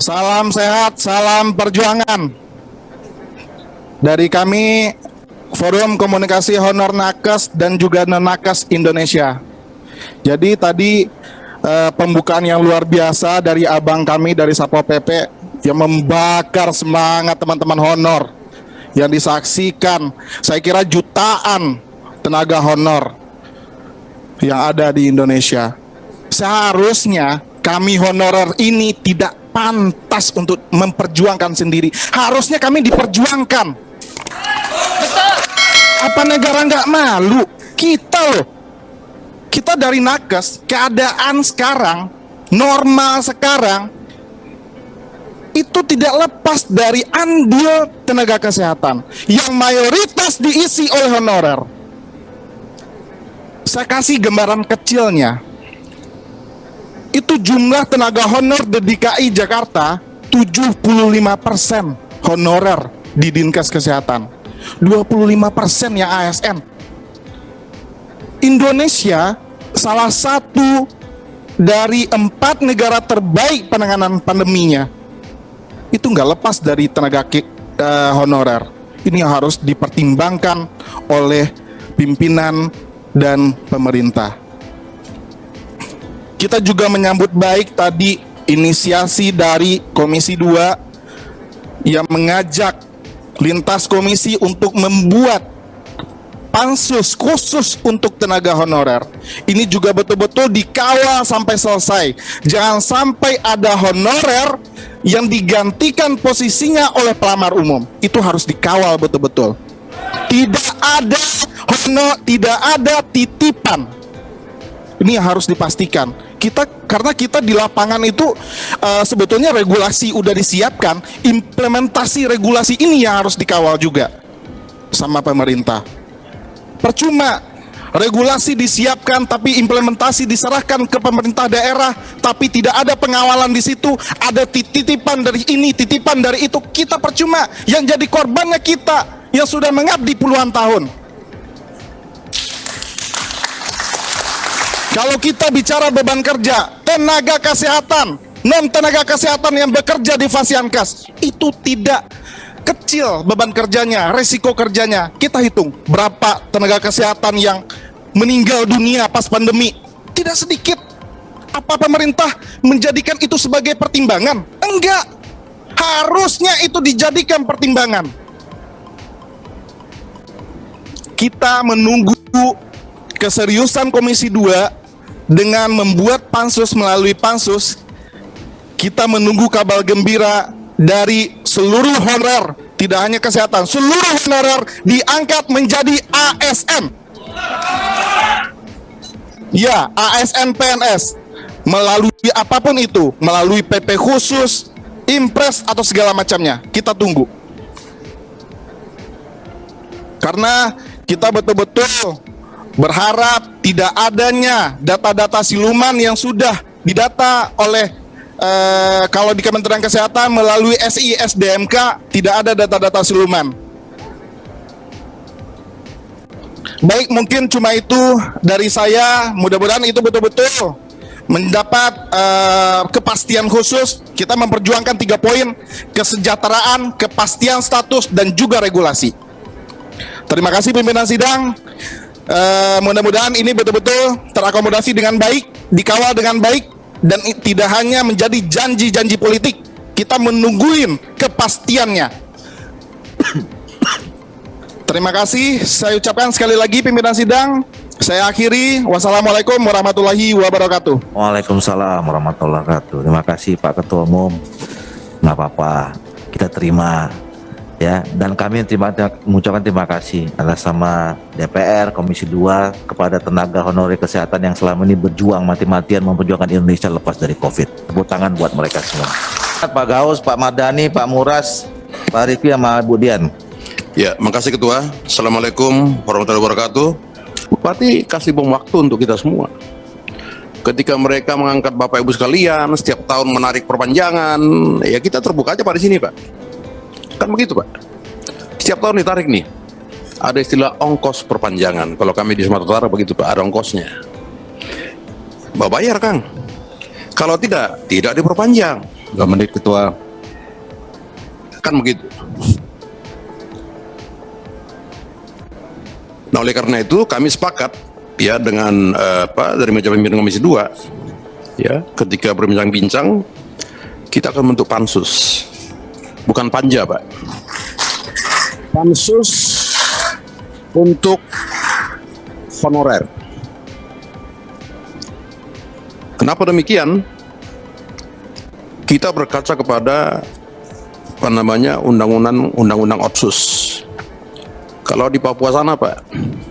Salam sehat, salam perjuangan. Dari kami, Forum Komunikasi Honor Nakes dan juga Non-Nakes Indonesia. Jadi tadi pembukaan yang luar biasa dari abang kami dari Satpol PP yang membakar semangat teman-teman honor yang disaksikan, saya kira jutaan tenaga honor yang ada di Indonesia. Seharusnya kami honorer ini tidak pantas untuk memperjuangkan sendiri. Harusnya kami diperjuangkan. Betul. Apa negara nggak malu? Kita loh, kita dari nakes, keadaan sekarang, normal sekarang, itu tidak lepas dari andil tenaga kesehatan yang mayoritas diisi oleh honorer. Saya kasih gambaran kecilnya. Itu jumlah tenaga honor di DKI Jakarta 75% honorer di Dinkes Kesehatan, 25% yang ASN. Indonesia salah satu dari 4 negara terbaik penanganan pandeminya. Itu nggak lepas dari tenaga honorer. Ini yang harus dipertimbangkan oleh pimpinan dan pemerintah. Kita juga menyambut baik tadi inisiasi dari Komisi 2 yang mengajak lintas komisi untuk membuat pansus khusus untuk tenaga honorer. Ini juga betul-betul dikawal sampai selesai. Jangan sampai ada honorer yang digantikan posisinya oleh pelamar umum. Itu harus dikawal betul-betul. Tidak ada honor, tidak ada titipan. Ini yang harus dipastikan. Karena kita di lapangan itu sebetulnya regulasi udah disiapkan, implementasi regulasi ini yang harus dikawal juga sama pemerintah. Percuma regulasi disiapkan tapi implementasi diserahkan ke pemerintah daerah, tapi tidak ada pengawalan di situ, ada titipan dari ini, titipan dari itu, kita percuma. Yang jadi korbannya kita yang sudah mengabdi puluhan tahun. Kalau kita bicara beban kerja, tenaga kesehatan, non tenaga kesehatan yang bekerja di Fasiankes itu tidak kecil beban kerjanya, resiko kerjanya. Kita hitung berapa tenaga kesehatan yang meninggal dunia pas pandemi. Tidak sedikit. Apa pemerintah menjadikan itu sebagai pertimbangan? Enggak. Harusnya itu dijadikan pertimbangan. Kita menunggu keseriusan Komisi 2 dengan membuat pansus. Melalui pansus, kita menunggu kabar gembira dari seluruh honorer, tidak hanya kesehatan, seluruh honorer diangkat menjadi ASN. Ya, ASN PNS melalui apapun itu, melalui PP khusus, impres atau segala macamnya. Kita tunggu. Karena kita betul-betul berharap tidak adanya data-data siluman yang sudah didata oleh kalau di Kementerian Kesehatan melalui SI SDMK, tidak ada data-data siluman. Baik, mungkin cuma itu dari saya. Mudah-mudahan itu betul-betul mendapat kepastian khusus. Kita memperjuangkan 3 poin: kesejahteraan, kepastian status, dan juga regulasi. Terima kasih pimpinan sidang. Mudah-mudahan ini betul-betul terakomodasi dengan baik, dikawal dengan baik, dan tidak hanya menjadi janji-janji politik. Kita menungguin kepastiannya. Terima kasih. Saya ucapkan sekali lagi pimpinan sidang. Saya akhiri. Wassalamualaikum warahmatullahi wabarakatuh. Waalaikumsalam warahmatullahi wabarakatuh. Terima kasih Pak Ketua Umum. Nggak apa-apa, kita terima. Ya, dan kami mengucapkan terima kasih atas nama DPR, Komisi 2 kepada tenaga honorer kesehatan yang selama ini berjuang mati-matian memperjuangkan Indonesia lepas dari COVID. Tepuk tangan buat mereka semua. Pak Gaus, Pak Mardani, Pak Muras, Pak Rifki, sama Bu Dian. Ya, makasih Ketua. Assalamualaikum warahmatullahi wabarakatuh. Bupati kasih bom waktu untuk kita semua. Ketika mereka mengangkat Bapak Ibu sekalian, setiap tahun menarik perpanjangan, ya kita terbuka aja pada sini, Pak. Kan begitu, Pak. Setiap tahun ditarik nih. Ada istilah ongkos perpanjangan. Kalau kami di Sumatera Utara begitu, Pak, ada ongkosnya. Bapak bayar, Kang. Kalau tidak, tidak diperpanjang. 2 menit Ketua. Kan begitu. Nah, oleh karena itu kami sepakat ya dengan dari meja pimpinan Komisi 2 ya, ketika berbincang-bincang kita akan membentuk pansus. Bukan panja, Pak. Pansus untuk honorer. Kenapa demikian? Kita berkaca kepada undang-undang Otsus. Kalau di Papua sana, Pak,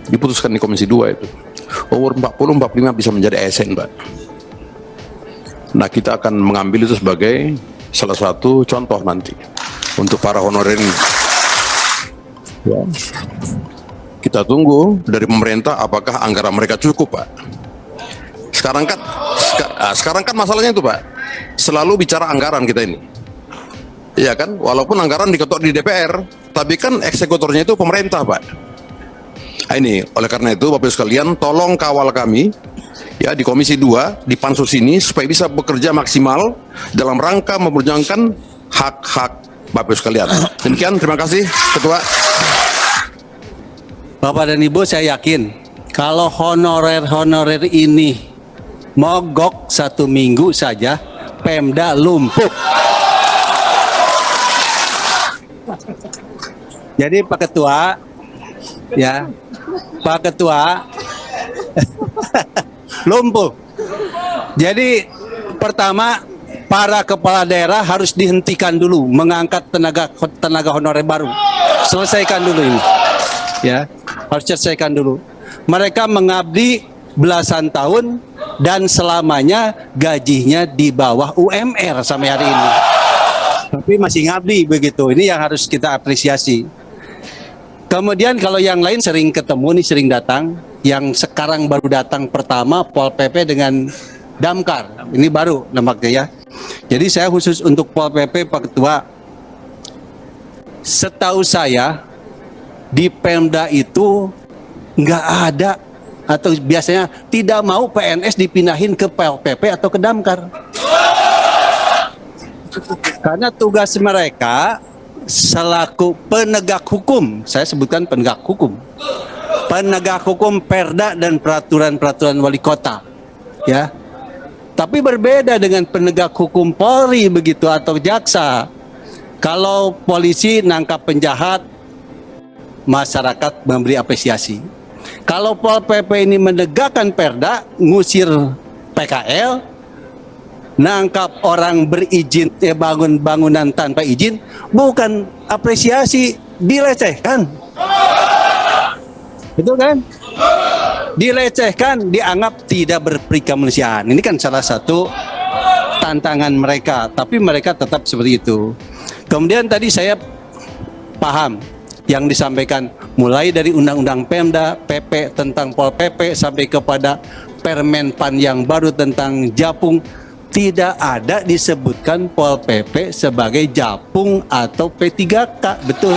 diputuskan di Komisi 2 itu, umur 40-45 bisa menjadi ASN, Pak. Nah, kita akan mengambil itu sebagai salah satu contoh nanti untuk para honorer ini. Ya. Kita tunggu dari pemerintah apakah anggaran mereka cukup, Pak. Sekarang kan masalahnya itu, Pak, selalu bicara anggaran kita ini. Iya kan, walaupun anggaran diketok di DPR, tapi kan eksekutornya itu pemerintah, Pak. Nah, ini oleh karena itu Bapak Ibu sekalian, tolong kawal kami ya di Komisi 2 di pansus ini supaya bisa bekerja maksimal dalam rangka memperjuangkan hak-hak Bapak Ibu sekalian. Demikian, terima kasih Ketua. Bapak dan Ibu, saya yakin kalau honorer ini mogok 1 minggu saja, Pemda lumpuh. Jadi Pak Ketua, ya, Pak Ketua lumpuh. Jadi pertama, para kepala daerah harus dihentikan dulu mengangkat tenaga honorer baru. Selesaikan dulu ini, ya, harus selesaikan dulu. Mereka mengabdi belasan tahun dan selamanya gajinya di bawah UMR sampai hari ini. Tapi masih ngabdi begitu. Ini yang harus kita apresiasi. Kemudian kalau yang lain sering ketemu nih, sering datang. Yang sekarang baru datang pertama Pol PP dengan Damkar. Ini baru nampaknya ya. Jadi saya khusus untuk Pol PP, Pak Ketua. Setahu saya di Pemda itu nggak ada atau biasanya tidak mau PNS dipindahin ke Pol PP atau ke Damkar. Karena tugas mereka selaku penegak hukum, saya sebutkan penegak hukum Perda dan peraturan-peraturan wali kota, ya. Tapi berbeda dengan penegak hukum Polri begitu atau jaksa. Kalau polisi nangkap penjahat, masyarakat memberi apresiasi. Kalau Pol PP ini menegakkan perda, ngusir PKL, nangkap orang berizin, bangun bangunan tanpa izin, bukan apresiasi, dilecehkan. Betul kan? Dilecehkan, dianggap tidak berperi kemanusiaan. Ini kan salah satu tantangan mereka, tapi mereka tetap seperti itu. Kemudian tadi saya paham yang disampaikan mulai dari Undang-Undang Pemda, PP tentang Pol PP sampai kepada Permenpan yang baru tentang Japung, tidak ada disebutkan Pol PP sebagai Japung atau P3K, betul?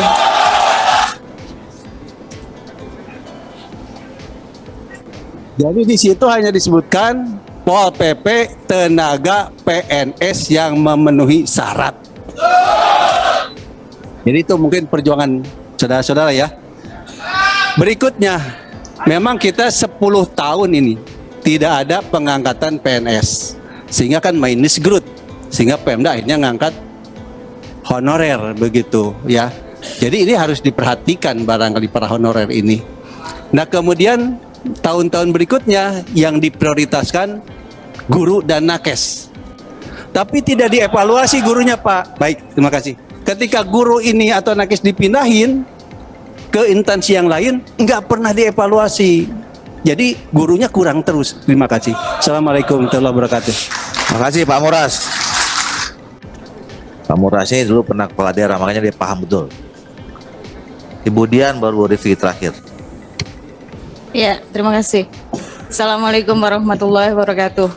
Jadi di situ hanya disebutkan Pol PP tenaga PNS yang memenuhi syarat. Jadi itu mungkin perjuangan saudara-saudara ya. Berikutnya, memang kita 10 tahun ini tidak ada pengangkatan PNS. Sehingga kan minus growth. Sehingga Pemda akhirnya ngangkat honorer begitu ya. Jadi ini harus diperhatikan barangkali para honorer ini. Nah, kemudian tahun-tahun berikutnya yang diprioritaskan guru dan nakes. Tapi tidak dievaluasi gurunya, Pak. Baik, terima kasih. Ketika guru ini atau nakes dipindahin ke instansi yang lain, nggak pernah dievaluasi. Jadi gurunya kurang terus. Terima kasih. Assalamualaikum warahmatullahi wabarakatuh. Terima kasih Pak Muras. Pak Muras ini dulu pernah kepala daerah, makanya dia paham betul. Ibu Dian baru review terakhir. Ya, terima kasih. Assalamualaikum warahmatullahi wabarakatuh.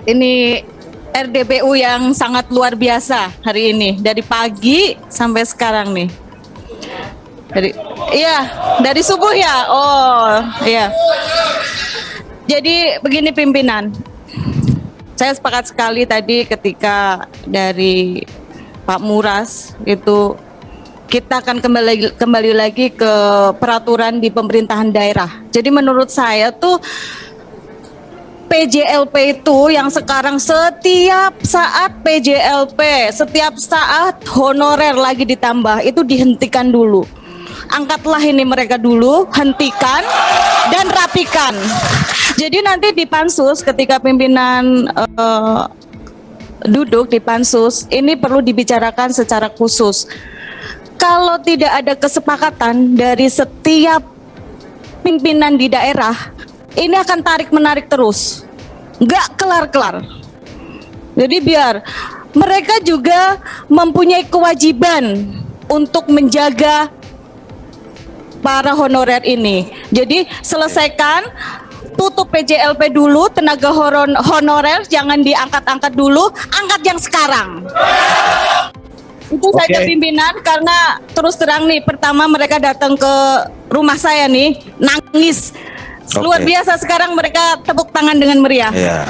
Ini RDPU yang sangat luar biasa hari ini, dari pagi sampai sekarang nih. Dari subuh ya. Oh, iya. Jadi begini pimpinan. Saya sepakat sekali tadi ketika dari Pak Muras itu kita akan kembali lagi ke peraturan di pemerintahan daerah. Jadi menurut saya tuh PJLP itu yang sekarang setiap saat PJLP, setiap saat honorer lagi ditambah, itu dihentikan dulu. Angkatlah ini mereka dulu, hentikan dan rapikan. Jadi nanti di pansus ketika pimpinan duduk di pansus, ini perlu dibicarakan secara khusus. Kalau tidak ada kesepakatan dari setiap pimpinan di daerah, ini akan tarik-menarik terus, nggak kelar-kelar. Jadi biar mereka juga mempunyai kewajiban untuk menjaga para honorer ini. Jadi selesaikan, tutup PJLP dulu, tenaga honorer jangan diangkat-angkat dulu, angkat yang sekarang. Itu saja pimpinan, karena terus terang nih, pertama mereka datang ke rumah saya nih, nangis. Luar biasa, sekarang mereka tepuk tangan dengan meriah. Ya.